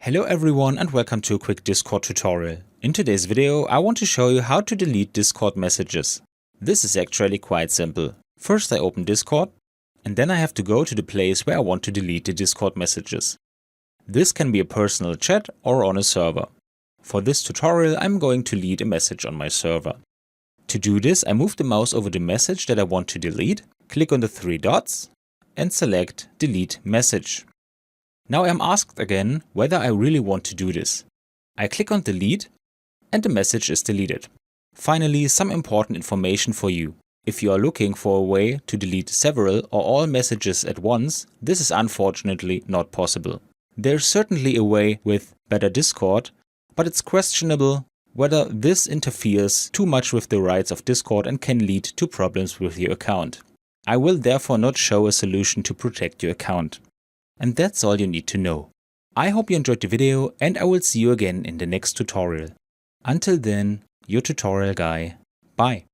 Hello everyone and welcome to a quick Discord tutorial. In today's video I want to show you how to delete Discord messages. This is actually quite simple. First I open Discord and then I have to go to the place where I want to delete the Discord messages. This can be a personal chat or on a server. For this tutorial I'm going to delete a message on my server. To do this I move the mouse over the message that I want to delete, click on the three dots and select Delete Message. Now I'm asked again whether I really want to do this. I click on delete and the message is deleted. Finally, some important information for you. If you are looking for a way to delete several or all messages at once, this is unfortunately not possible. There's certainly a way with Better Discord, but it's questionable whether this interferes too much with the rights of Discord and can lead to problems with your account. I will therefore not show a solution to protect your account. And that's all you need to know. I hope you enjoyed the video and I will see you again in the next tutorial. Until then, your tutorial guy. Bye.